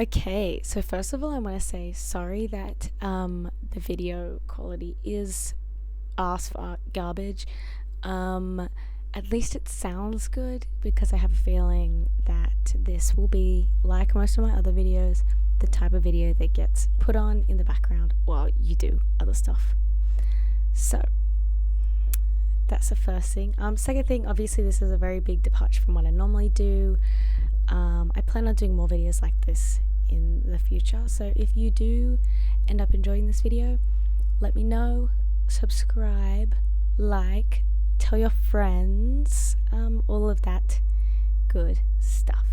Okay, so first of all, I want to say sorry that the video quality is ass fuck garbage. Um, at least it sounds good because I have a feeling that this will be, like most of my other videos, the type of video that gets put on in the background while you do other stuff. So that's the first thing. Second thing, obviously this is a very big departure from what I normally do. I plan on doing more videos like this in the future, so if you do end up enjoying this video, let me know, subscribe, like, tell your friends, all of that good stuff.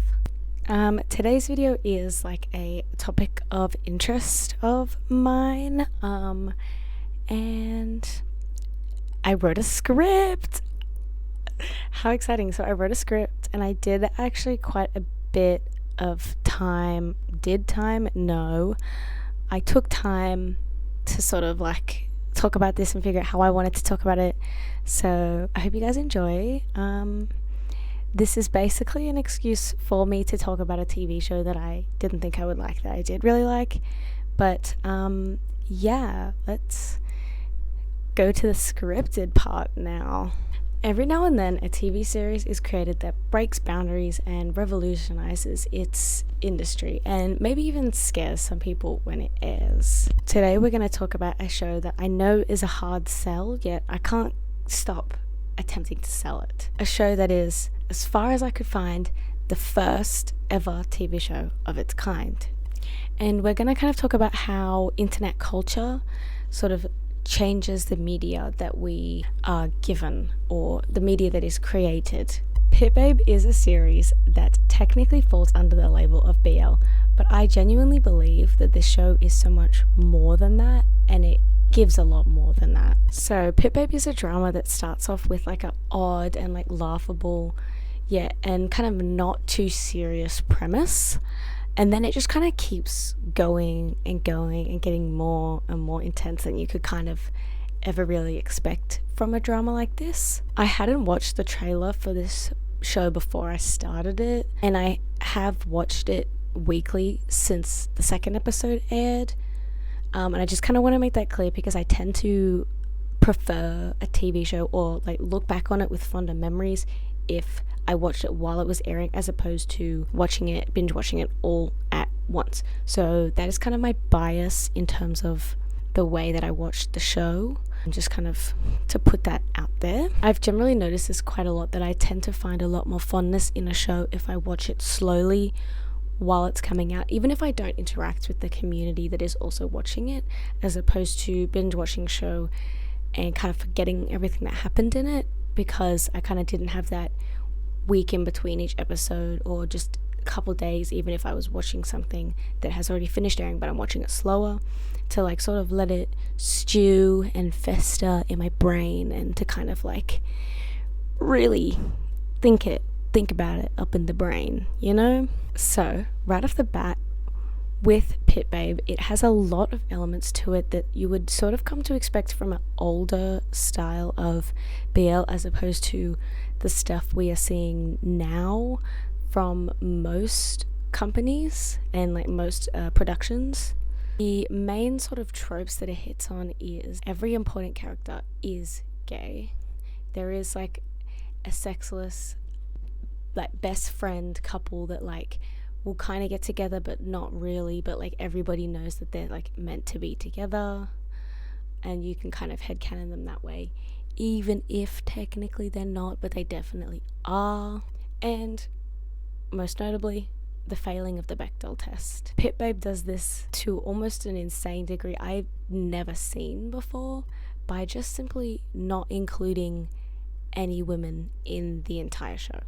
Today's video is like a topic of interest of mine, and I wrote a script. How exciting. So I wrote a script and I did actually quite a bit of time. No. I took time to sort of like talk about this and figure out how I wanted to talk about it. So I hope you guys enjoy. This is basically an excuse for me to talk about a TV show that I didn't think I would like, that I did really like. But yeah, let's go to the scripted part now. Every now and then, a TV series is created that breaks boundaries and revolutionizes its industry, and maybe even scares some people when it airs. Today, we're going to talk about a show that I know is a hard sell, yet I can't stop attempting to sell it. A show that is, as far as I could find, the first ever TV show of its kind. And we're going to kind of talk about how internet culture sort of changes the media that we are given, or the media that is created. Pit Babe is a series that technically falls under the label of BL, but I genuinely believe that this show is so much more than that, and it gives a lot more than that. So Pit Babe is a drama that starts off with like an odd and like laughable, and kind of not too serious premise. And then it just kind of keeps going and going and getting more and more intense than you could kind of ever really expect from a drama like this. I hadn't watched the trailer for this show before I started it, and I have watched it weekly since the second episode aired. And I just kind of want to make that clear because I tend to prefer a TV show, or like look back on it with fonder memories, if I watched it while it was airing, as opposed to binge watching it all at once. So that is kind of my bias in terms of the way that I watched the show, and just kind of to put that out there. I've generally noticed this quite a lot, that I tend to find a lot more fondness in a show if I watch it slowly while it's coming out, even if I don't interact with the community that is also watching it, as opposed to binge watching a show and kind of forgetting everything that happened in it, because I kind of didn't have that week in between each episode, or just a couple days, even if I was watching something that has already finished airing but I'm watching it slower, to like sort of let it stew and fester in my brain, and to kind of like really think about it up in the brain, you know? So right off the bat, with Pit Babe, it has a lot of elements to it that you would sort of come to expect from an older style of BL, as opposed to the stuff we are seeing now from most companies and like most productions. The main sort of tropes that it hits on is every important character is gay. There is like a sexless, like best friend couple that like will kind of get together but not really, but like everybody knows that they're like meant to be together, and you can kind of headcanon them that way, even if technically they're not, but they definitely are. And most notably, the failing of the Bechdel test. Pit Babe does this to almost an insane degree I've never seen before, by just simply not including any women in the entire show.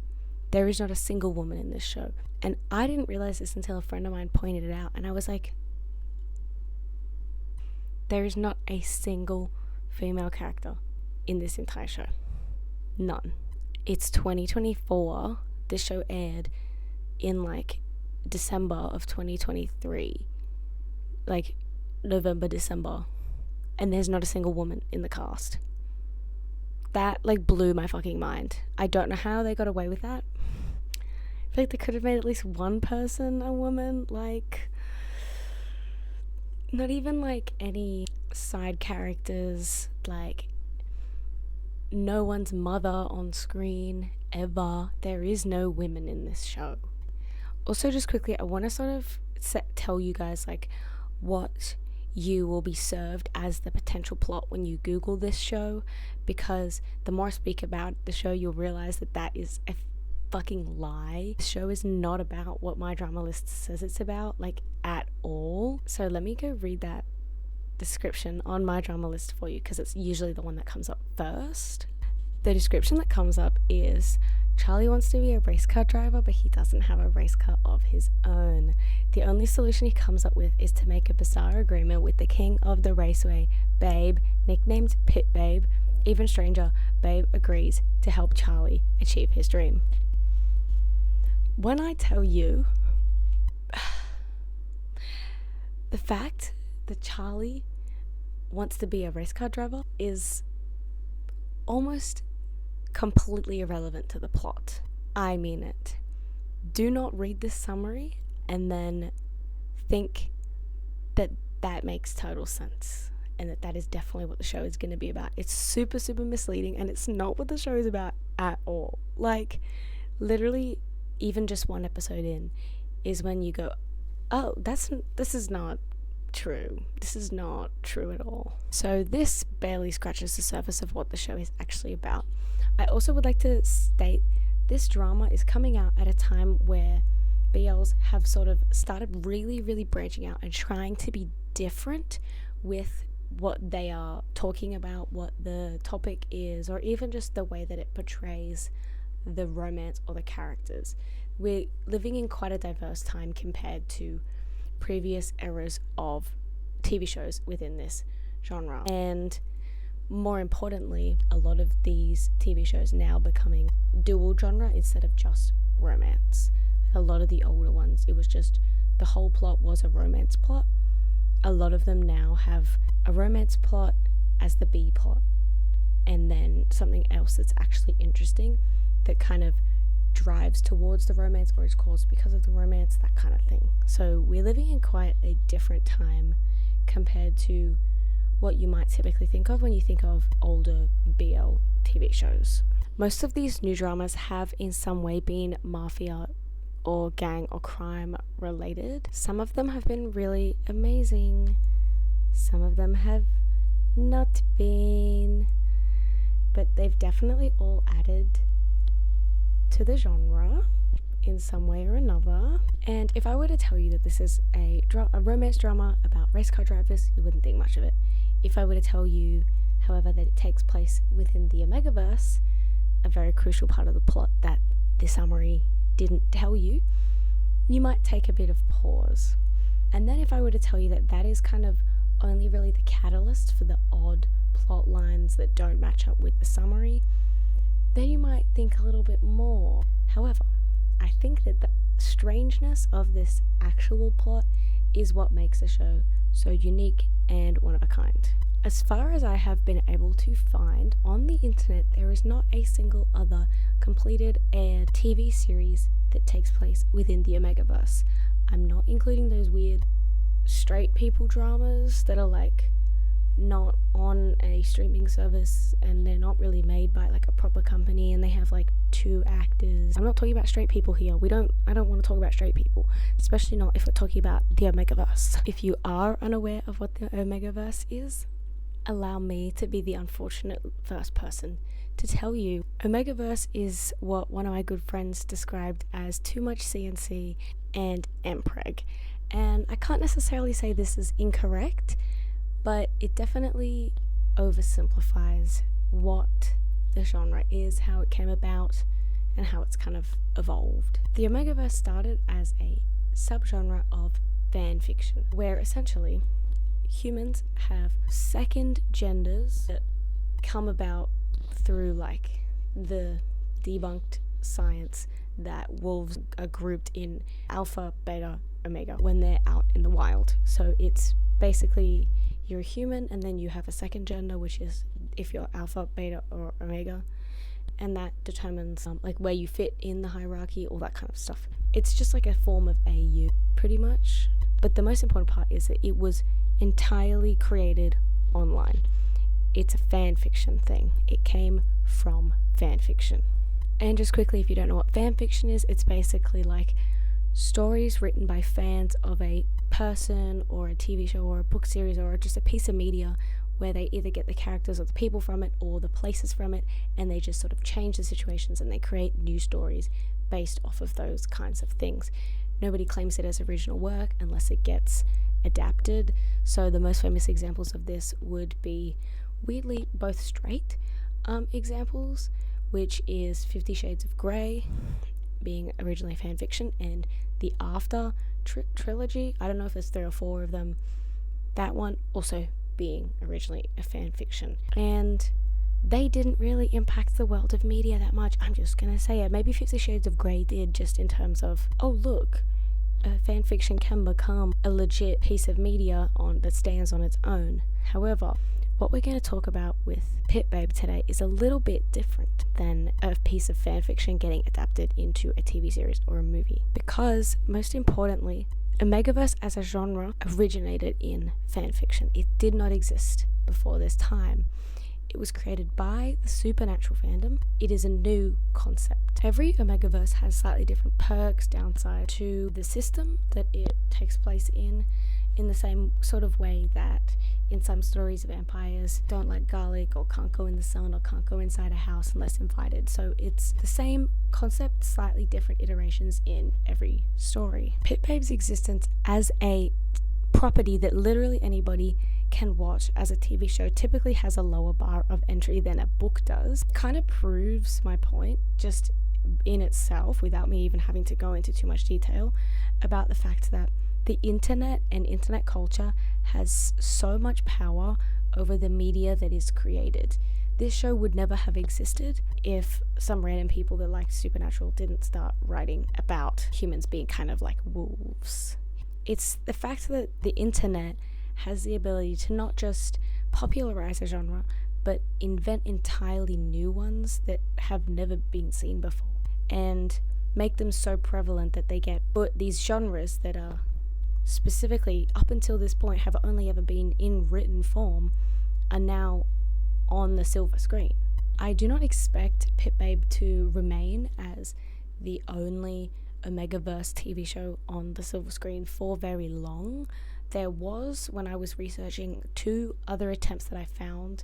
There is not a single woman in this show. And I didn't realize this until a friend of mine pointed it out, and I was like, there is not a single female character in this entire show. None. It's 2024. This show aired in like December of 2023. Like November, December. And there's not a single woman in the cast. That like blew my fucking mind. I don't know how they got away with that, I feel like they could have made at least one person a woman. Like, not even like any side characters, like no one's mother on screen ever. There is no women in this show. Also, just quickly, I want to sort of tell you guys like what you will be served as the potential plot when you Google this show, because the more I speak about the show, you'll realize that that is a fucking lie. The show is not about what my drama list says it's about, like, at all. So let me go read that description on my drama list for you, because it's usually the one that comes up first. The description that comes up is: Charlie wants to be a race car driver, but he doesn't have a race car of his own. The only solution he comes up with is to make a bizarre agreement with the king of the raceway, Babe, nicknamed Pit Babe. Even stranger, Babe agrees to help Charlie achieve his dream. When I tell you the fact that Charlie wants to be a race car driver is almost completely irrelevant to the plot. I mean it. Do not read this summary and then think that that makes total sense and that that is definitely what the show is going to be about. It's super, super misleading, and it's not what the show is about at all. Like, literally, even just one episode in is when you go, oh, this is not true. This is not true at all. So this barely scratches the surface of what the show is actually about. I also would like to state this drama is coming out at a time where BLs have sort of started really, really branching out and trying to be different with what they are talking about, what the topic is, or even just the way that it portrays the romance or the characters. We're living in quite a diverse time compared to previous eras of TV shows within this genre, and more importantly, a lot of these TV shows now becoming dual genre instead of just romance. A lot of the older ones, it was just the whole plot was a romance plot. A lot of them now have a romance plot as the B plot, and then something else that's actually interesting that kind of drives towards the romance or is caused because of the romance, that kind of thing. So we're living in quite a different time compared to what you might typically think of when you think of older BL TV shows. Most of these new dramas have in some way been mafia or gang or crime related. Some of them have been really amazing. Some of them have not been. But they've definitely all added to the genre in some way or another. And if I were to tell you that this is a romance drama about race car drivers, you wouldn't think much of it. If I were to tell you, however, that it takes place within the Omegaverse, a very crucial part of the plot that the summary didn't tell you, you might take a bit of pause. And then if I were to tell you that that is kind of only really the catalyst for the odd plot lines that don't match up with the summary, then you might think a little bit more. However, I think that the strangeness of this actual plot is what makes the show so unique and one of a kind. As far as I have been able to find on the internet, there is not a single other completed aired TV series that takes place within the Omegaverse. I'm not including those weird straight people dramas that are like not on a streaming service and they're not really made by like a proper company and they have like 2 actors. I'm not talking about straight people here. I don't want to talk about straight people, especially not if we're talking about the Omegaverse. If you are unaware of what the Omegaverse is, allow me to be the unfortunate first person to tell you. Omegaverse is what one of my good friends described as too much CNC and MPreg. And I can't necessarily say this is incorrect, but it definitely oversimplifies what the genre is, how it came about, and how it's kind of evolved. The Omegaverse started as a subgenre of fan fiction, where essentially humans have second genders that come about through like the debunked science that wolves are grouped in alpha, beta, omega when they're out in the wild. So it's basically you're a human and then you have a second gender, which is if you're alpha, beta, or omega, and that determines like where you fit in the hierarchy, all that kind of stuff. It's just like a form of AU, pretty much. But the most important part is that it was entirely created online. It's a fan fiction thing. It came from fan fiction. And just quickly, if you don't know what fan fiction is, it's basically like stories written by fans of a person or a TV show or a book series or just a piece of media, where they either get the characters or the people from it or the places from it, and they just sort of change the situations and they create new stories based off of those kinds of things. Nobody claims it as original work unless it gets adapted. So the most famous examples of this would be, weirdly, both straight examples, which is 50 Shades of Grey being originally fan fiction, and the After trilogy, I don't know if there's 3 or 4 of them, that one also being originally a fan fiction. And they didn't really impact the world of media that much. I'm just gonna say it. Maybe 50 Shades of Grey did, just in terms of, oh look, a fan fiction can become a legit piece of media that stands on its own. However, what we're going to talk about with Pit Babe today is a little bit different than a piece of fan fiction getting adapted into a TV series or a movie, because most importantly, Omegaverse as a genre originated in fan fiction. It did not exist before this time. It was created by the supernatural fandom. It is a new concept. Every Omegaverse has slightly different perks, downside to the system that it takes place in the same sort of way that in some stories vampires don't like garlic or can't go in the sun or can't go inside a house unless invited. So it's the same concept, slightly different iterations in every story. Pit Babe's existence as a property that literally anybody can watch as a TV show typically has a lower bar of entry than a book does. Kind of proves my point just in itself, without me even having to go into too much detail, about the fact that the internet and internet culture has so much power over the media that is created. This show would never have existed if some random people that liked Supernatural didn't start writing about humans being kind of like wolves. It's the fact that the internet has the ability to not just popularize a genre, but invent entirely new ones that have never been seen before, and make them so prevalent that they get these genres that are specifically, up until this point, have only ever been in written form, are now on the silver screen. I do not expect Pit Babe to remain as the only Omegaverse TV show on the silver screen for very long. There was, when I was researching, 2 other attempts that I found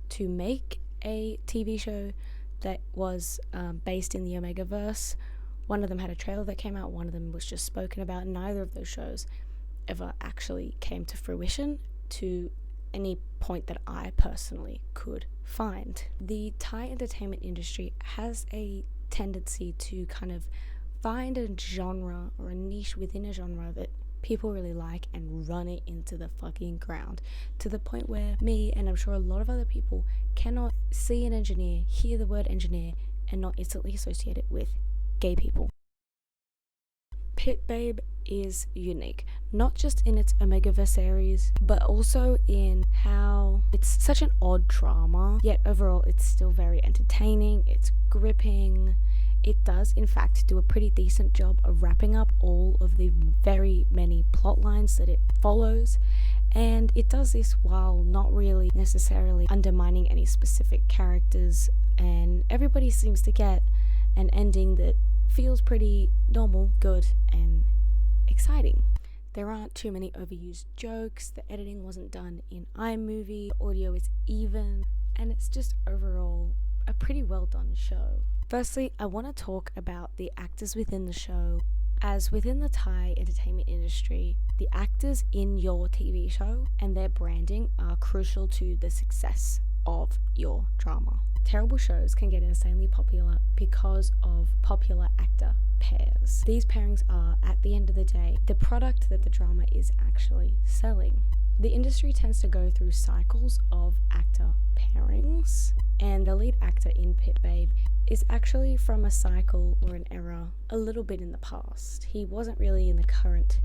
to make a TV show that was based in the Omegaverse. One of them had a trailer that came out, one of them was just spoken about. Neither of those shows ever actually came to fruition to any point that I personally could find. The Thai entertainment industry has a tendency to kind of find a genre or a niche within a genre that people really like and run it into the fucking ground, to the point where me, and I'm sure a lot of other people, cannot see an engineer, hear the word engineer, and not instantly associate it with gay people. Pit Babe is unique, not just in its Omegaverse series, but also in how it's such an odd drama, yet overall it's still very entertaining, it's gripping. It does, in fact, do a pretty decent job of wrapping up all of the very many plot lines that it follows, and it does this while not really necessarily undermining any specific characters, and everybody seems to get an ending that feels pretty normal, good, and exciting. There aren't too many overused jokes, the editing wasn't done in iMovie, the audio is even, and it's just overall a pretty well done show. Firstly, I want to talk about the actors within the show, as within the Thai entertainment industry, the actors in your TV show and their branding are crucial to the success of your drama. Terrible shows can get insanely popular because of popular actor pairs. These pairings are, at the end of the day, the product that the drama is actually selling. The industry tends to go through cycles of actor pairings, and the lead actor in Pit Babe is actually from a cycle or an era a little bit in the past. He wasn't really in the current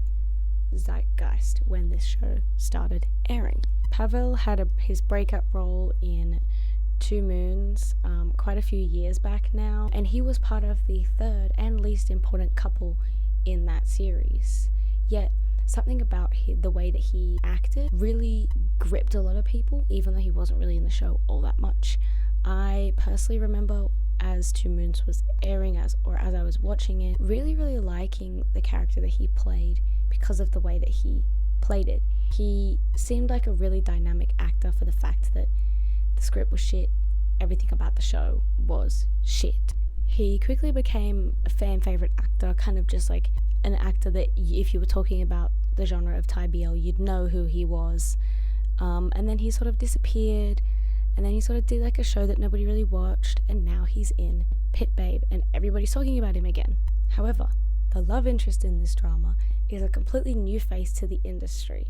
zeitgeist when this show started airing. Pavel had his breakup role in Two Moons quite a few years back now, and he was part of the third and least important couple in that series. Yet something about the way that he acted really gripped a lot of people, even though he wasn't really in the show all that much. I personally remember as Two Moons was airing, as I was watching it, really liking the character that he played because of the way that he played it. He seemed like a really dynamic actor for the fact that the script was shit, everything about the show was shit. He quickly became a fan favourite actor, kind of just like an actor that if you were talking about the genre of Thai BL, you'd know who he was. And then he sort of disappeared, and then he sort of did like a show that nobody really watched, and now he's in Pit Babe, and everybody's talking about him again. However, the love interest in this drama is a completely new face to the industry,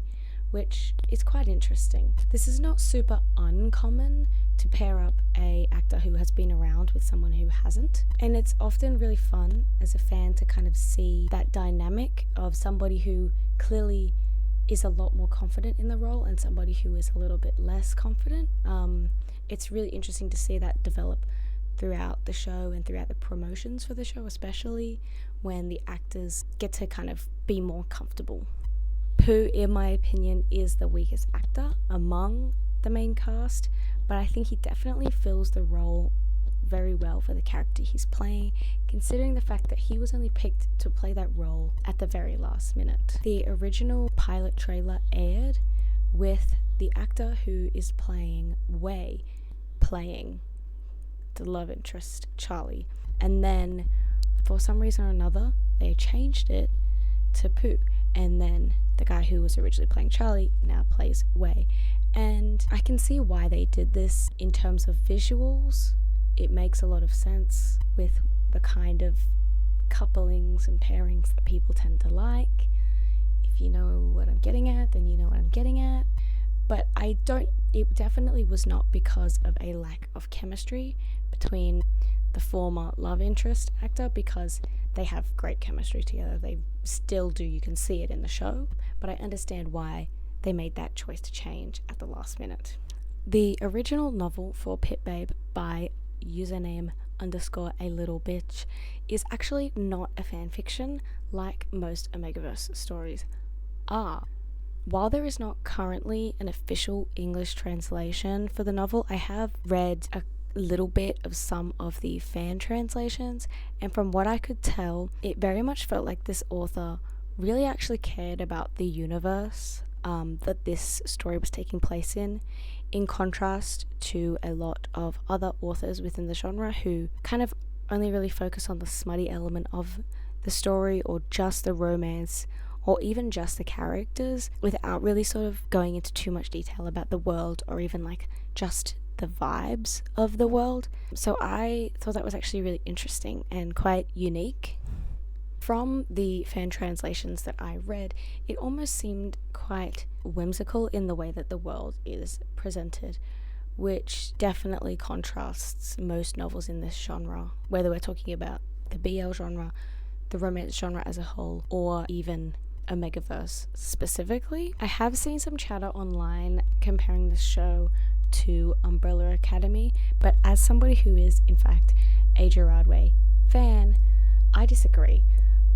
which is quite interesting. This is not super uncommon to pair up a actor who has been around with someone who hasn't, and it's often really fun as a fan to kind of see that dynamic of somebody who clearly is a lot more confident in the role and somebody who is a little bit less confident. It's really interesting to see that develop throughout the show and throughout the promotions for the show, especially when the actors get to kind of be more comfortable. Pooh, in my opinion, is the weakest actor among the main cast, but I think he definitely fills the role very well for the character he's playing, considering the fact that he was only picked to play that role at the very last minute. The original pilot trailer aired with the actor who is playing Wei playing the love interest, Charlie, and then for some reason or another they changed it to Pooh, and then the guy who was originally playing Charlie now plays Wei. And I can see why they did this in terms of visuals. It makes a lot of sense with the kind of couplings and pairings that people tend to like. If you know what I'm getting at, then you know what I'm getting at. But it definitely was not because of a lack of chemistry between the former love interest actor, because they have great chemistry together. They still do. You can see it in the show. But I understand why they made that choice to change at the last minute. The original novel for Pit Babe by username _a little bitch is actually not a fan fiction like most Omegaverse stories are. While there is not currently an official English translation for the novel, I have read a little bit of some of the fan translations, and from what I could tell, it very much felt like this author really actually cared about the universe that this story was taking place in contrast to a lot of other authors within the genre who kind of only really focus on the smutty element of the story, or just the romance, or even just the characters, without really sort of going into too much detail about the world, or even like just the vibes of the world. So I thought that was actually really interesting and quite unique. From the fan translations that I read, it almost seemed quite whimsical in the way that the world is presented, which definitely contrasts most novels in this genre, whether we're talking about the BL genre, the romance genre as a whole, or even Omegaverse specifically. I have seen some chatter online comparing this show to Umbrella Academy, but as somebody who is in fact a Gerard Way fan, I disagree.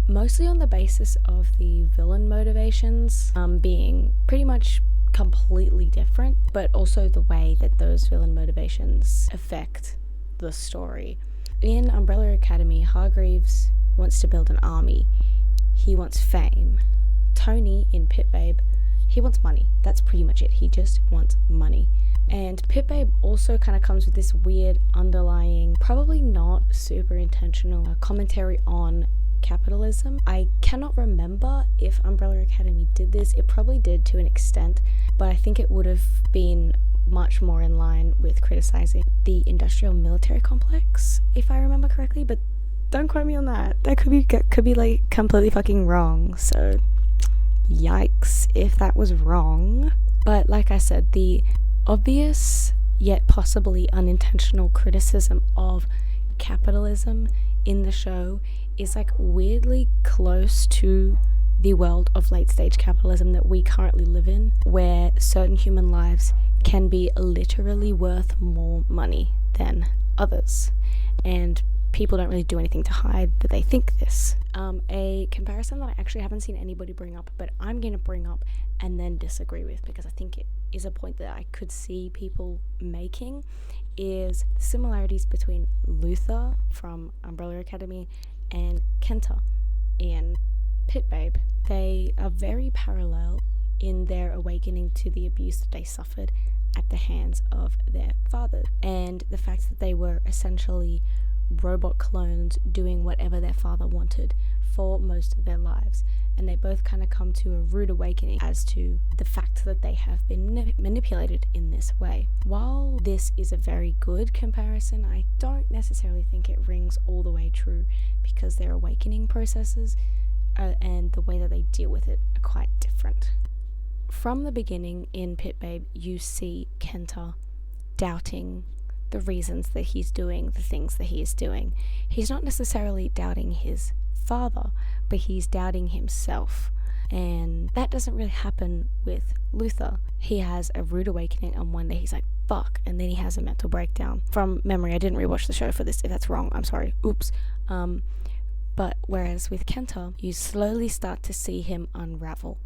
Mostly on the basis of the villain motivations being pretty much completely different, but also the way that those villain motivations affect the story. In Umbrella Academy, Hargreaves wants to build an army. He wants fame. Tony in Pit Babe, he wants money. That's pretty much it. He just wants money. And Pit Babe also kind of comes with this weird underlying, probably not super intentional commentary on capitalism. I cannot remember if Umbrella Academy did this. It probably did to an extent, but I think it would have been much more in line with criticizing the industrial military complex, if I remember correctly, but don't quote me on that. That could be like completely fucking wrong, so yikes if that was wrong. But like I said, the obvious yet possibly unintentional criticism of capitalism in the show is like weirdly close to the world of late stage capitalism that we currently live in, where certain human lives can be literally worth more money than others, and people don't really do anything to hide that they think this. A comparison that I actually haven't seen anybody bring up, but I'm going to bring up and then disagree with, because I think it is a point that I could see people making, is the similarities between Luther from Umbrella Academy and Kenta in Pit Babe. They are very parallel in their awakening to the abuse that they suffered at the hands of their father, and the fact that they were essentially robot clones doing whatever their father wanted for most of their lives. And they both kind of come to a rude awakening as to the fact that they have been manipulated in this way. While this is a very good comparison, I don't necessarily think it rings all the way true, because their awakening processes and the way that they deal with it are quite different. From the beginning in Pit Babe, you see Kenta doubting the reasons that he's doing the things that he is doing. He's not necessarily doubting his father, but he's doubting himself. And that doesn't really happen with Luther. He has a rude awakening, and one day he's like, fuck, and then he has a mental breakdown. From memory, I didn't rewatch the show for this. If that's wrong, I'm sorry. Oops. But whereas with Kenta, you slowly start to see him unravel.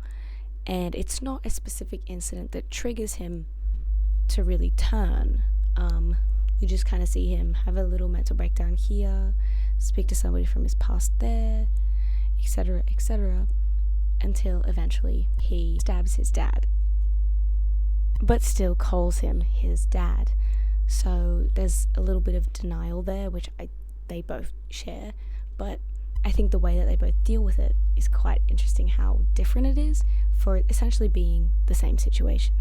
And it's not a specific incident that triggers him to really turn. You just kind of see him have a little mental breakdown here, speak to somebody from his past there, etc., until eventually he stabs his dad, but still calls him his dad. So there's a little bit of denial there, which they both share, but I think the way that they both deal with it is quite interesting, how different it is for it essentially being the same situation.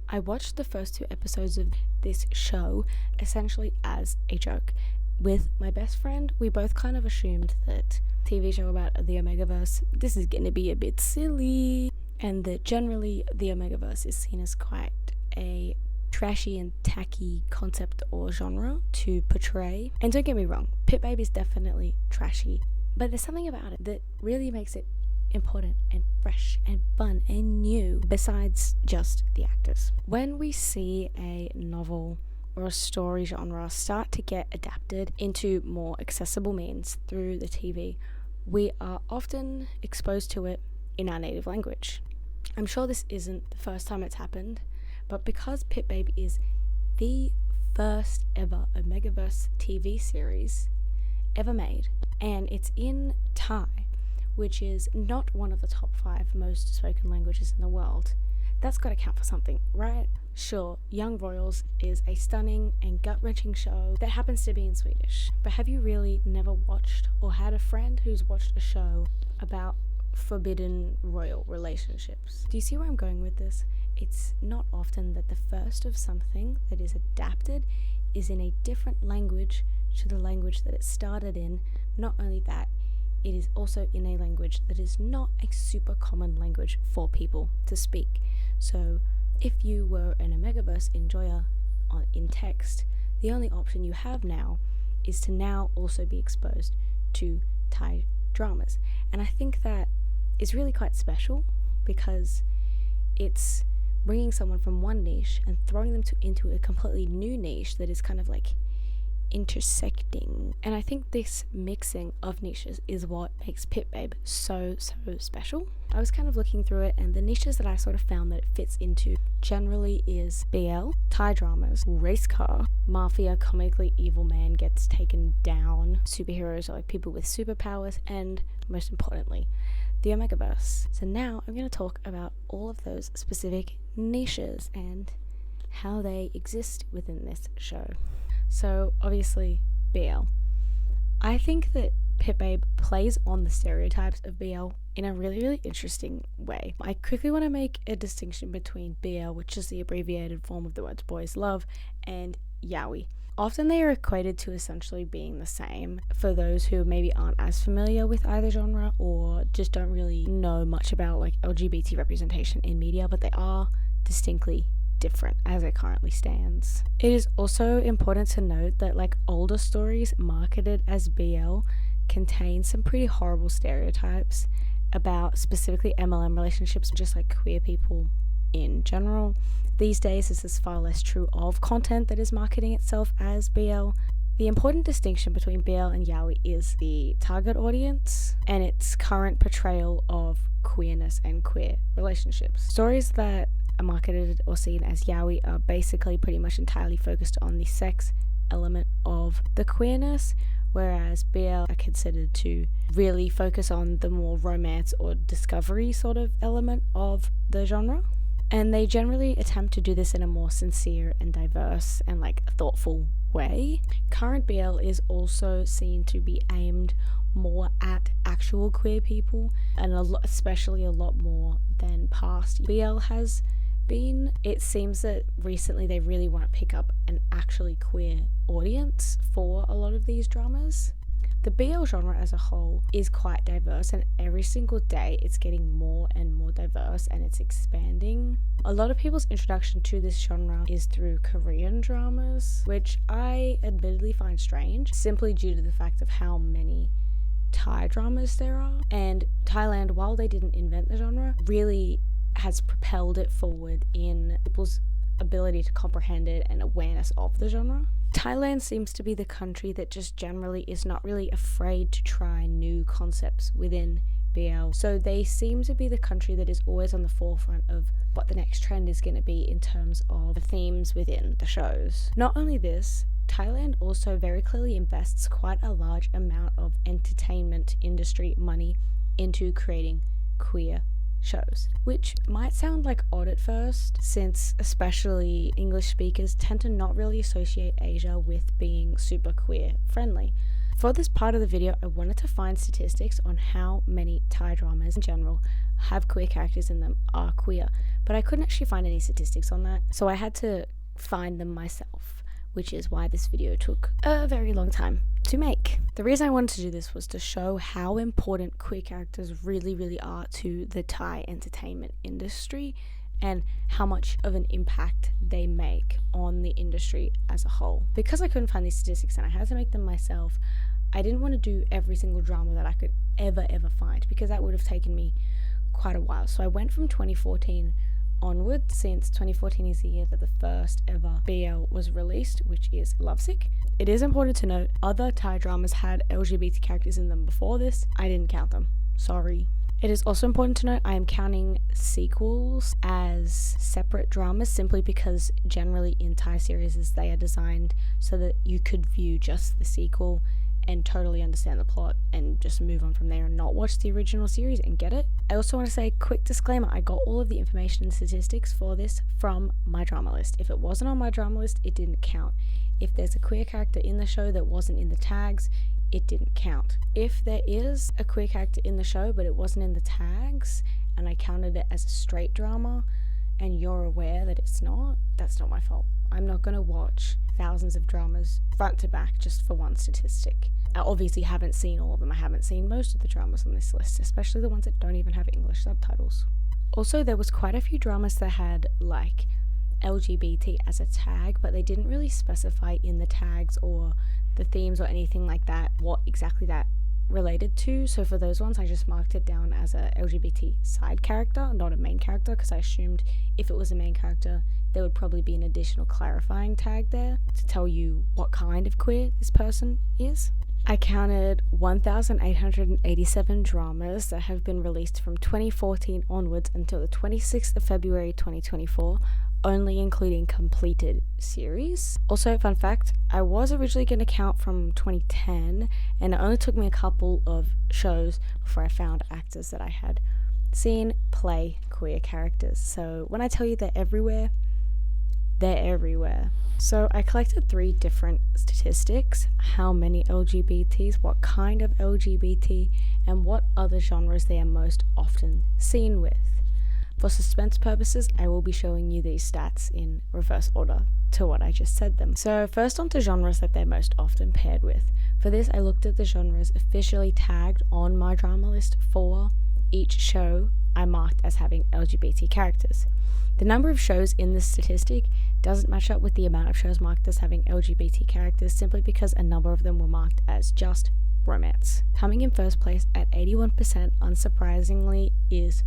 I watched the first 2 episodes of this show essentially as a joke. With my best friend, we both kind of assumed that TV show about the Omegaverse, this is going to be a bit silly, and that generally the Omegaverse is seen as quite a trashy and tacky concept or genre to portray. And don't get me wrong, Pit Babe is definitely trashy, but there's something about it that really makes it important and fresh and fun and new, besides just the actors. When we see a novel or a story genre start to get adapted into more accessible means through the TV, we are often exposed to it in our native language. I'm sure this isn't the first time it's happened, but because Pit Babe is the first ever Omegaverse TV series ever made, and it's in Thai, which is not one of the top 5 most spoken languages in the world, that's got to count for something, right? Sure, Young Royals is a stunning and gut-wrenching show that happens to be in Swedish, but have you really never watched or had a friend who's watched a show about forbidden royal relationships? Do you see where I'm going with this? It's not often that the first of something that is adapted is in a different language to the language that it started in. Not only that, it is also in a language that is not a super common language for people to speak. So if you were an Omegaverse enjoyer in text, the only option you have now is to now also be exposed to Thai dramas. And I think that is really quite special, because it's bringing someone from one niche and throwing them into a completely new niche that is kind of like intersecting. And I think this mixing of niches is what makes Pit Babe so special. I was kind of looking through it, and the niches that I sort of found that it fits into generally is BL, Thai dramas, race car, mafia, comically evil man gets taken down, superheroes or like people with superpowers, and most importantly, the Omegaverse. So now I'm going to talk about all of those specific niches and how they exist within this show. So obviously BL. I think that Pit Babe plays on the stereotypes of BL in a really interesting way. I quickly want to make a distinction between BL, which is the abbreviated form of the words boys love, and yaoi. Often they are equated to essentially being the same for those who maybe aren't as familiar with either genre or just don't really know much about like LGBT representation in media, but they are distinctly different as it currently stands. It is also important to note that like older stories marketed as BL contain some pretty horrible stereotypes about specifically MLM relationships, just like queer people in general. These days, this is far less true of content that is marketing itself as BL. The important distinction between BL and yaoi is the target audience and its current portrayal of queerness and queer relationships. Stories that are marketed or seen as yaoi are basically pretty much entirely focused on the sex element of the queerness, whereas BL are considered to really focus on the more romance or discovery sort of element of the genre. And they generally attempt to do this in a more sincere and diverse and thoughtful way. Current BL is also seen to be aimed more at actual queer people, and especially a lot more than past BL has been. It seems that recently they really want to pick up an actually queer audience for a lot of these dramas. The BL genre as a whole is quite diverse, and every single day it's getting more and more diverse and it's expanding. A lot of people's introduction to this genre is through Korean dramas, which I admittedly find strange, simply due to the fact of how many Thai dramas there are. And Thailand, while they didn't invent the genre, really has propelled it forward in people's ability to comprehend it and awareness of the genre. Thailand seems to be the country that just generally is not really afraid to try new concepts within BL. So they seem to be the country that is always on the forefront of what the next trend is going to be in terms of the themes within the shows. Not only this, Thailand also very clearly invests quite a large amount of entertainment industry money into creating queer shows, which might sound odd at first, since especially English speakers tend to not really associate Asia with being super queer friendly. For this part of the video, I wanted to find statistics on how many Thai dramas in general have queer characters in them, are queer, but I couldn't actually find any statistics on that, so I had to find them myself, which is why this video took a very long time to make. The reason I wanted to do this was to show how important queer characters really are to the Thai entertainment industry and how much of an impact they make on the industry as a whole. Because I couldn't find these statistics and I had to make them myself, I didn't want to do every single drama that I could ever find, because that would have taken me quite a while. So I went from 2014 onward, since 2014 is the year that the first ever BL was released, which is Lovesick. It is important to note, other Thai dramas had LGBT characters in them before this. I didn't count them. Sorry. It is also important to note I am counting sequels as separate dramas simply because generally in Thai series they are designed so that you could view just the sequel and totally understand the plot and just move on from there and not watch the original series and get it. I also want to say, quick disclaimer, I got all of the information and statistics for this from my drama list. If it wasn't on my drama list, it didn't count. If there's a queer character in the show that wasn't in the tags, it didn't count. If there is a queer character in the show but it wasn't in the tags and I counted it as a straight drama and you're aware that it's not, that's not my fault. I'm not going to watch thousands of dramas front to back just for one statistic. I obviously haven't seen all of them. I haven't seen most of the dramas on this list, especially the ones that don't even have English subtitles. Also, there was quite a few dramas that had LGBT as a tag, but they didn't really specify in the tags or the themes or anything like that what exactly that related to. So for those ones, I just marked it down as a LGBT side character, not a main character, because I assumed if it was a main character, there would probably be an additional clarifying tag there to tell you what kind of queer this person is. I counted 1,887 dramas that have been released from 2014 onwards until the 26th of February 2024, only including completed series. Also, fun fact, I was originally going to count from 2010, and it only took me a couple of shows before I found actors that I had seen play queer characters. So when I tell you they're everywhere, they're everywhere. So I collected 3 different statistics: how many LGBTs, what kind of LGBT, and what other genres they are most often seen with. For suspense purposes, I will be showing you these stats in reverse order to what I just said them. So first on to genres that they're most often paired with. For this, I looked at the genres officially tagged on my drama list for each show I marked as having LGBT characters. The number of shows in this statistic doesn't match up with the amount of shows marked as having LGBT characters, simply because a number of them were marked as just romance. Coming in first place at 81%, unsurprisingly, is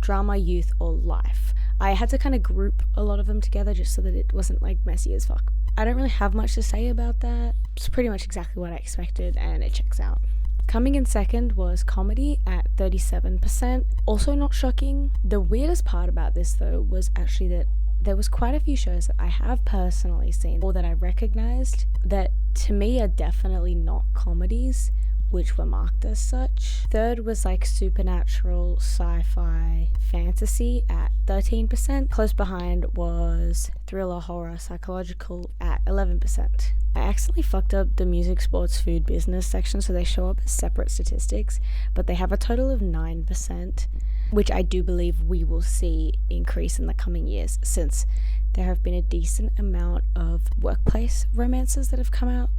Drama, Youth, or Life. I had to kind of group a lot of them together just so that it wasn't like messy as fuck. I don't really have much to say about that. It's pretty much exactly what I expected, and it checks out. Coming in second was comedy at 37%. Also not shocking. The weirdest part about this though was actually that there was quite a few shows that I have personally seen or that I recognized that to me are definitely not comedies, which were marked as such. Third was like supernatural, sci-fi, fantasy at 13%. Close behind was thriller, horror, psychological at 11%. I accidentally fucked up the music, sports, food, business section, so they show up as separate statistics, but they have a total of 9%, which I do believe we will see increase in the coming years, since there have been a decent amount of workplace romances that have come out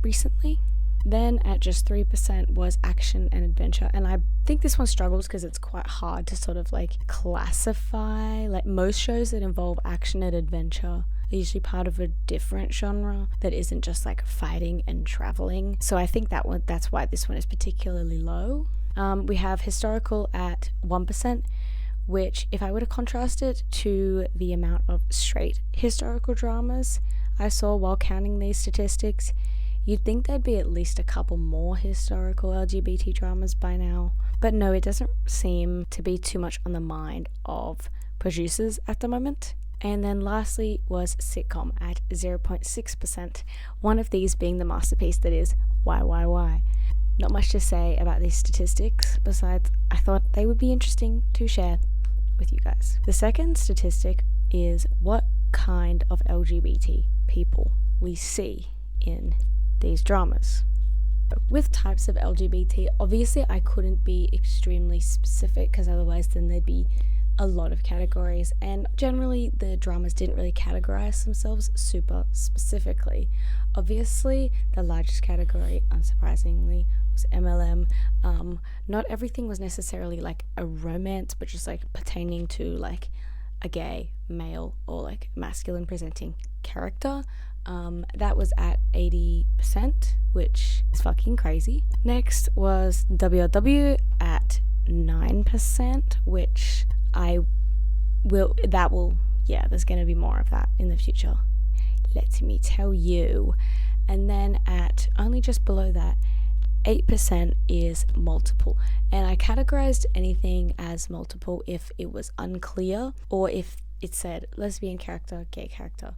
recently. Then at just 3% was action and adventure, and I think this one struggles because it's quite hard to sort of like classify. Like most shows that involve action and adventure are usually part of a different genre that isn't just like fighting and traveling. So I think that's why this one is particularly low. We have historical at 1%, which if I were to contrast it to the amount of straight historical dramas I saw while counting these statistics, you'd think there'd be at least a couple more historical LGBT dramas by now. But no, it doesn't seem to be too much on the mind of producers at the moment. And then lastly was sitcom at 0.6%, one of these being the masterpiece that is Why. Not much to say about these statistics, besides I thought they would be interesting to share with you guys. The second statistic is what kind of LGBT people we see in these dramas. With types of LGBT, obviously I couldn't be extremely specific because otherwise then there'd be a lot of categories, and generally the dramas didn't really categorize themselves super specifically. Obviously the largest category, unsurprisingly, was MLM. Not everything was necessarily like a romance, but just like pertaining to like a gay male or like masculine presenting character. That was at 80%, which is fucking crazy. Next was WLW at 9%, which there's going to be more of that in the future, let me tell you. And then at only just below that, 8% is multiple, and I categorized anything as multiple if it was unclear or if it said lesbian character, gay character.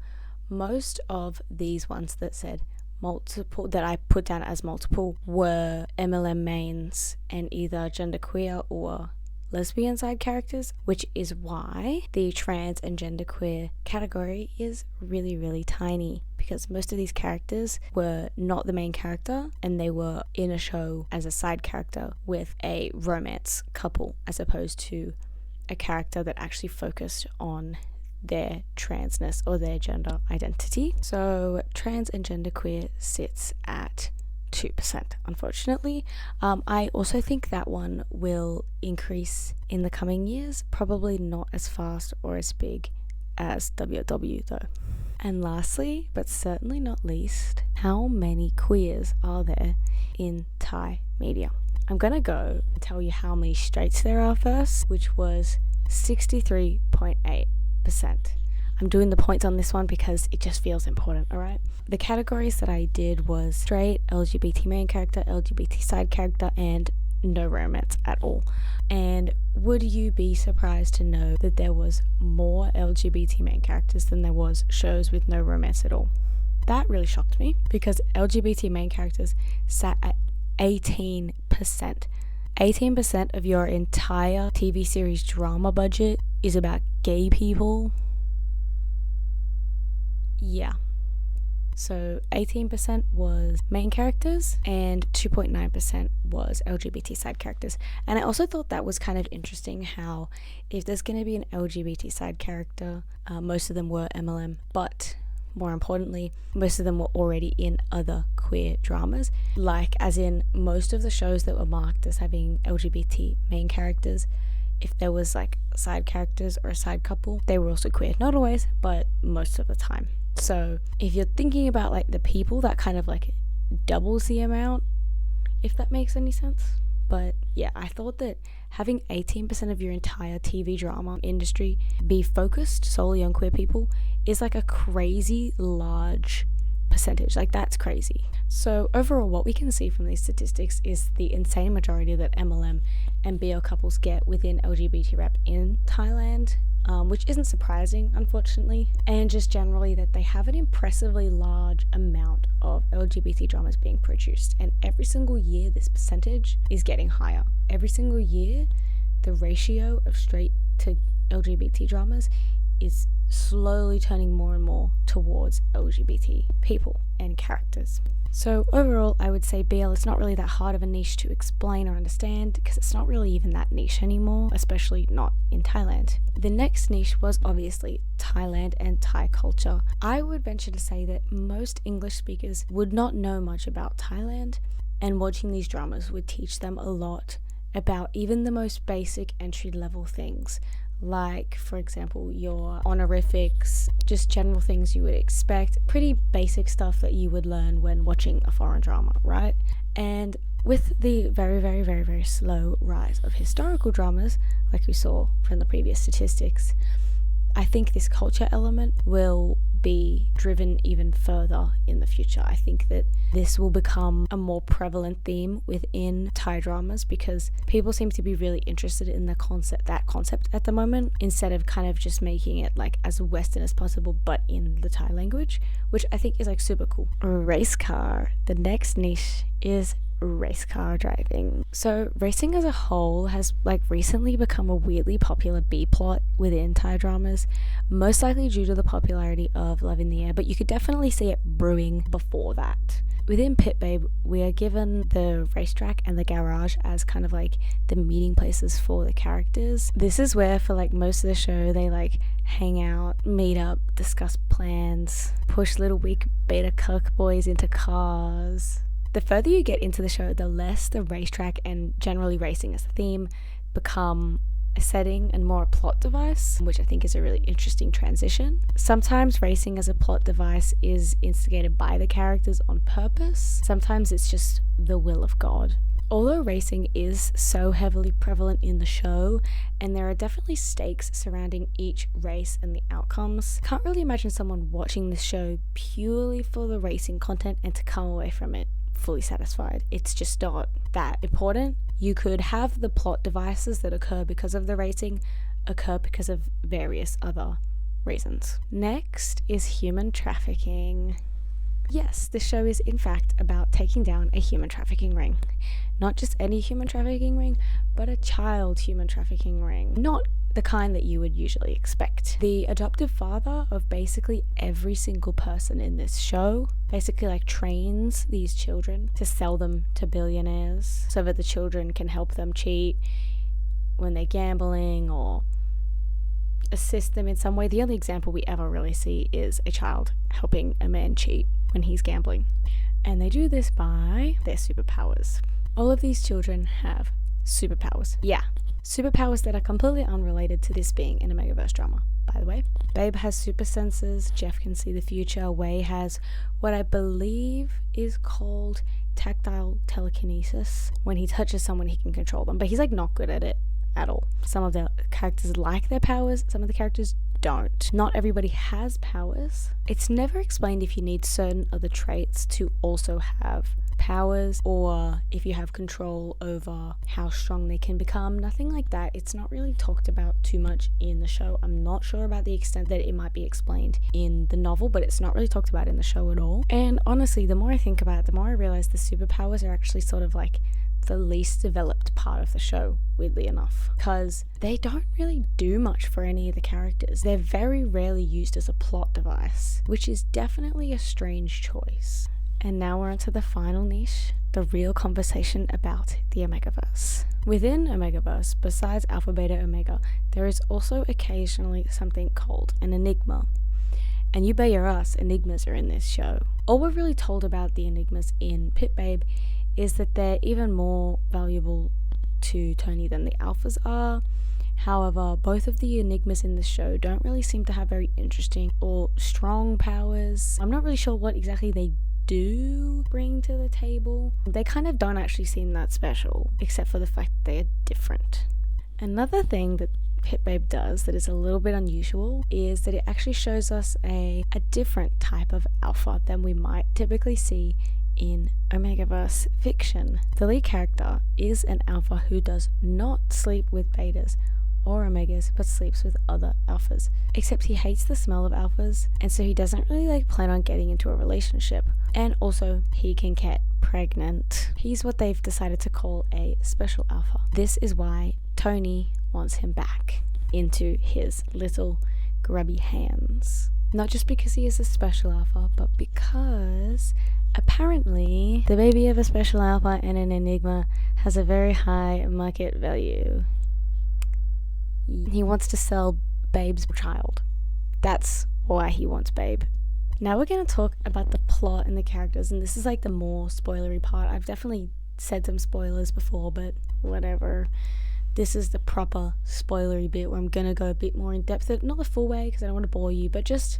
Most of these ones that said multiple, that I put down as multiple, were MLM mains and either genderqueer or lesbian side characters, which is why the trans and genderqueer category is really, really tiny, because most of these characters were not the main character and they were in a show as a side character with a romance couple, as opposed to a character that actually focused on their transness or their gender identity. So trans and genderqueer sits at 2%, unfortunately. I also think that one will increase in the coming years, probably not as fast or as big as WW though. And lastly, but certainly not least, how many queers are there in Thai media? I'm gonna go and tell you how many straights there are first, which was 63.8%. I'm doing the points on this one because it just feels important, alright? The categories that I did was straight, LGBT main character, LGBT side character, and no romance at all. And would you be surprised to know that there was more LGBT main characters than there was shows with no romance at all? That really shocked me, because LGBT main characters sat at 18%. 18% of your entire TV series drama budget is about gay people. Yeah. So 18% was main characters and 2.9% was LGBT side characters. And I also thought that was kind of interesting how if there's going to be an LGBT side character, most of them were MLM, but more importantly, most of them were already in other queer dramas. Like, as in most of the shows that were marked as having LGBT main characters, if there was like side characters or a side couple, they were also queer. Not always, but most of the time. So if you're thinking about like the people, that kind of like doubles the amount, if that makes any sense. But yeah, I thought that having 18% of your entire TV drama industry be focused solely on queer people is like a crazy large percentage. Like, that's crazy. So overall, what we can see from these statistics is the insane majority that MLM and BL couples get within LGBT rep in Thailand, which isn't surprising, unfortunately, and just generally that they have an impressively large amount of LGBT dramas being produced, and every single year this percentage is getting higher. Every single year the ratio of straight to LGBT dramas is slowly turning more and more towards LGBT people and characters. So overall, I would say BL is not really that hard of a niche to explain or understand, because it's not really even that niche anymore, especially not in Thailand. The next niche was obviously Thailand and Thai culture. I would venture to say that most English speakers would not know much about Thailand, and watching these dramas would teach them a lot about even the most basic entry-level things, like, for example, your honorifics, just general things you would expect, pretty basic stuff that you would learn when watching a foreign drama, right? And with the very, very, very, very slow rise of historical dramas, like we saw from the previous statistics, I think this culture element will be driven even further in the future. I think that this will become a more prevalent theme within Thai dramas, because people seem to be really interested in that concept at the moment, instead of kind of just making it like as Western as possible but in the Thai language, which I think is like super cool. Race car. The next niche is race car driving. So racing as a whole has like recently become a weirdly popular B-plot within Thai dramas, most likely due to the popularity of Love in the Air, but you could definitely see it brewing before that. Within Pit Babe, we are given the racetrack and the garage as kind of like the meeting places for the characters. This is where for like most of the show they like hang out, meet up, discuss plans, push little weak beta cuck boys into cars. The further you get into the show, the less the racetrack and generally racing as a theme become a setting and more a plot device, which I think is a really interesting transition. Sometimes racing as a plot device is instigated by the characters on purpose. Sometimes it's just the will of God. Although racing is so heavily prevalent in the show, and there are definitely stakes surrounding each race and the outcomes, I can't really imagine someone watching this show purely for the racing content and to come away from it fully satisfied. It's just not that important. You could have the plot devices that occur because of the racing occur because of various other reasons. Next is human trafficking. Yes, this show is in fact about taking down a human trafficking ring. Not just any human trafficking ring, but a child human trafficking ring. Not the kind that you would usually expect. The adoptive father of basically every single person in this show basically like trains these children to sell them to billionaires so that the children can help them cheat when they're gambling or assist them in some way. The only example we ever really see is a child helping a man cheat when he's gambling. And they do this by their superpowers. All of these children have superpowers. Yeah, superpowers that are completely unrelated to this being an Omegaverse drama, by the way. Babe has super senses, Jeff can see the future, Wei has what I believe is called tactile telekinesis. When he touches someone, he can control them, but he's like not good at it at all. Some of the characters like their powers, some of the characters don't. Not everybody has powers. It's never explained if you need certain other traits to also have powers, or if you have control over how strong they can become. Nothing like that. It's not really talked about too much in the show. I'm not sure about the extent that it might be explained in the novel, but it's not really talked about in the show at all. And honestly, the more I think about it, the more I realize the superpowers are actually sort of like the least developed part of the show, weirdly enough, because they don't really do much for any of the characters. They're very rarely used as a plot device, which is definitely a strange choice. And now we're onto the final niche, the real conversation about the Omegaverse. Within Omegaverse, besides Alpha, Beta, Omega, there is also occasionally something called an enigma. And you bet your ass enigmas are in this show. All we're really told about the enigmas in Pit Babe is that they're even more valuable to Tony than the alphas are. However, both of the enigmas in the show don't really seem to have very interesting or strong powers. I'm not really sure what exactly they do bring to the table. They kind of don't actually seem that special, except for the fact that they are different. Another thing that Pit Babe does that is a little bit unusual is that it actually shows us a different type of alpha than we might typically see in Omegaverse fiction. The lead character is an alpha who does not sleep with betas or omegas, but sleeps with other alphas. Except he hates the smell of alphas, and so he doesn't really plan on getting into a relationship. And also, he can get pregnant. He's what they've decided to call a special alpha. This is why Tony wants him back into his little grubby hands. Not just because he is a special alpha, but because apparently the baby of a special alpha and an enigma has a very high market value. He wants to sell Babe's child. That's why he wants Babe. Now we're going to talk about the plot and the characters, and this is like the more spoilery part. I've definitely said some spoilers before, but whatever. This is the proper spoilery bit where I'm going to go a bit more in depth. Not the full way because I don't want to bore you, but just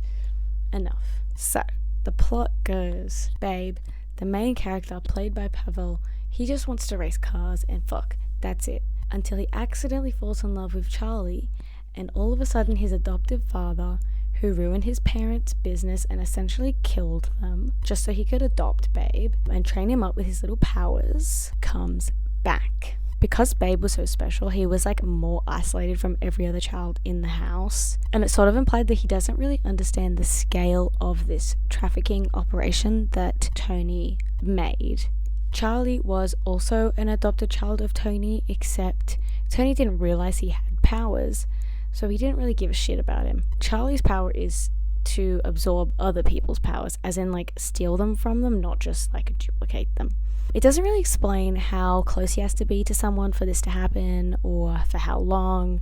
enough. So, the plot goes, Babe, the main character played by Pavel, he just wants to race cars and fuck. That's it. Until he accidentally falls in love with Charlie, and all of a sudden his adoptive father, who ruined his parents' business and essentially killed them just so he could adopt Babe and train him up with his little powers, comes back. Because Babe was so special, he was like more isolated from every other child in the house, and it sort of implied that he doesn't really understand the scale of this trafficking operation that Tony made. Charlie was also an adopted child of Tony, except Tony didn't realize he had powers, so he didn't really give a shit about him. Charlie's power is to absorb other people's powers, as in like steal them from them, not just like duplicate them. It doesn't really explain how close he has to be to someone for this to happen or for how long,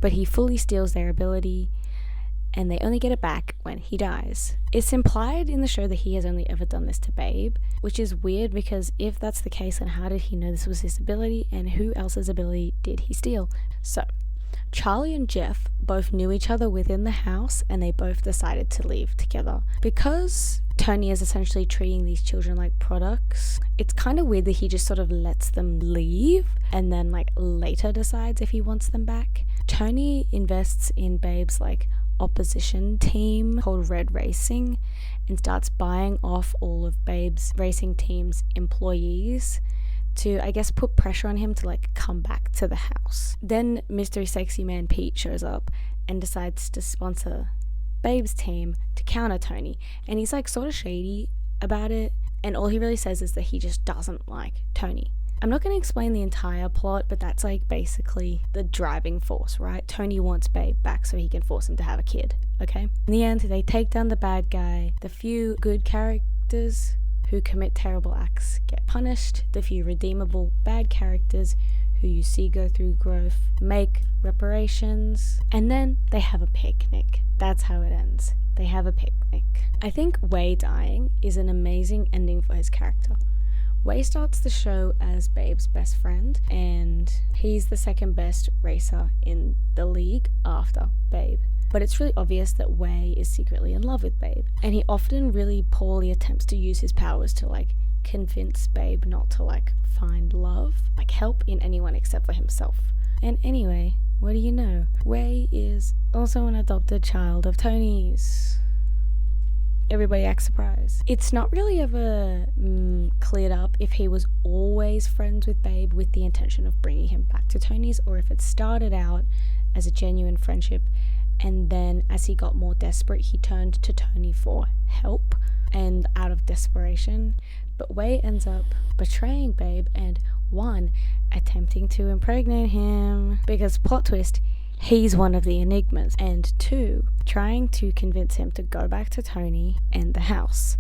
but he fully steals their ability, and they only get it back when he dies. It's implied in the show that he has only ever done this to Babe, which is weird because if that's the case, then how did he know this was his ability, and who else's ability did he steal? So, Charlie and Jeff both knew each other within the house, and they both decided to leave together. Because Tony is essentially treating these children like products, it's kind of weird that he just sort of lets them leave and then like later decides if he wants them back. Tony invests in Babe's like opposition team called Red Racing and starts buying off all of Babe's racing team's employees to, I guess, put pressure on him to like come back to the house. Then Mystery Sexy Man Pete shows up and decides to sponsor Babe's team to counter Tony, and he's like sort of shady about it, and all he really says is that he just doesn't like Tony. I'm not going to explain the entire plot, but that's like basically the driving force, right? Tony wants Babe back so he can force him to have a kid, okay? In the end, they take down the bad guy. The few good characters who commit terrible acts get punished. The few redeemable bad characters who you see go through growth make reparations, and then they have a picnic. That's how it ends. They have a picnic. I think Wei dying is an amazing ending for his character. Wei starts the show as Babe's best friend, and he's the second best racer in the league after Babe. But it's really obvious that Wei is secretly in love with Babe, and he often really poorly attempts to use his powers to like convince Babe not to like find love, like help in anyone except for himself. And anyway, what do you know? Wei is also an adopted child of Tony's. Everybody acts surprised. It's not really ever cleared up if he was always friends with Babe with the intention of bringing him back to Tony's, or if it started out as a genuine friendship and then as he got more desperate he turned to Tony for help and out of desperation. But Wei ends up betraying Babe and 1, attempting to impregnate him, because plot twist, he's one of the enigmas, and 2, trying to convince him to go back to Tony and the house.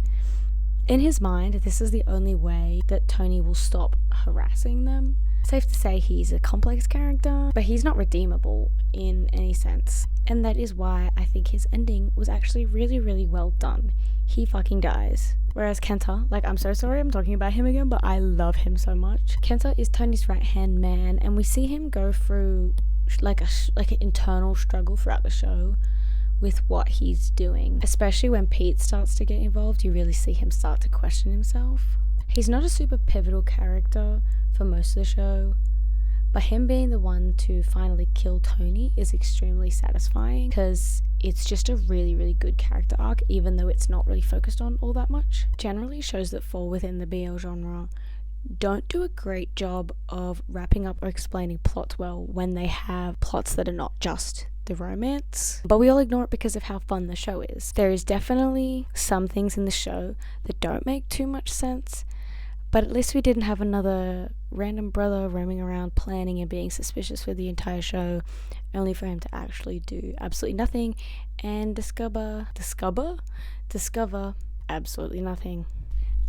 In his mind, this is the only way that Tony will stop harassing them. Safe to say he's a complex character, but he's not redeemable in any sense. And that is why I think his ending was actually really, really well done. He fucking dies. Whereas Kenta, like, I'm so sorry I'm talking about him again, but I love him so much. Kenta is Tony's right-hand man, and we see him go through like an internal struggle throughout the show with what he's doing. Especially when Pete starts to get involved, you really see him start to question himself. He's not a super pivotal character for most of the show, But him being the one to finally kill Tony is extremely satisfying because it's just a really, really good character arc, even though it's not really focused on all that much. Generally, shows that fall within the BL genre don't do a great job of wrapping up or explaining plots well when they have plots that are not just the romance, but we all ignore it because of how fun the show is. There is definitely some things in the show that don't make too much sense, but at least we didn't have another random brother roaming around planning and being suspicious for the entire show, only for him to actually do absolutely nothing and discover absolutely nothing.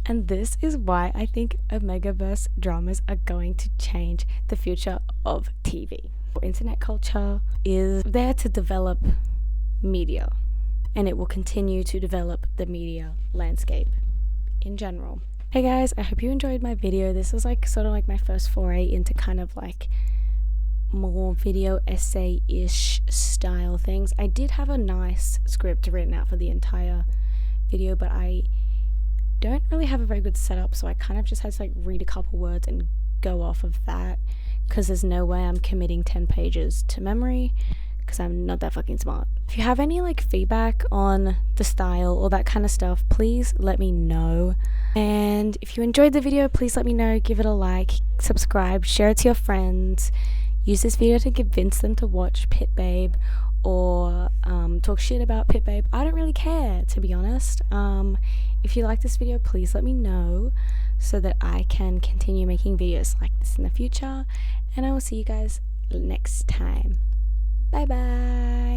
And this is why I think Omegaverse dramas are going to change the future of TV. Internet culture is there to develop media, and it will continue to develop the media landscape in general. Hey guys, I hope you enjoyed my video. This was like sort of like my first foray into kind of like more video essay-ish style things. I did have a nice script written out for the entire video, but I don't really have a very good setup, so I kind of just had to like read a couple words and go off of that, because there's no way I'm committing 10 pages to memory, because I'm not that fucking smart. If you have any like feedback on the style or that kind of stuff, please let me know. And if you enjoyed the video, please let me know, give it a like, subscribe, share it to your friends, use this video to convince them to watch Pit Babe, or talk shit about Pit Babe. I don't really care, to be honest. If you like this video, please let me know so that I can continue making videos like this in the future, and I will see you guys next time. Bye bye.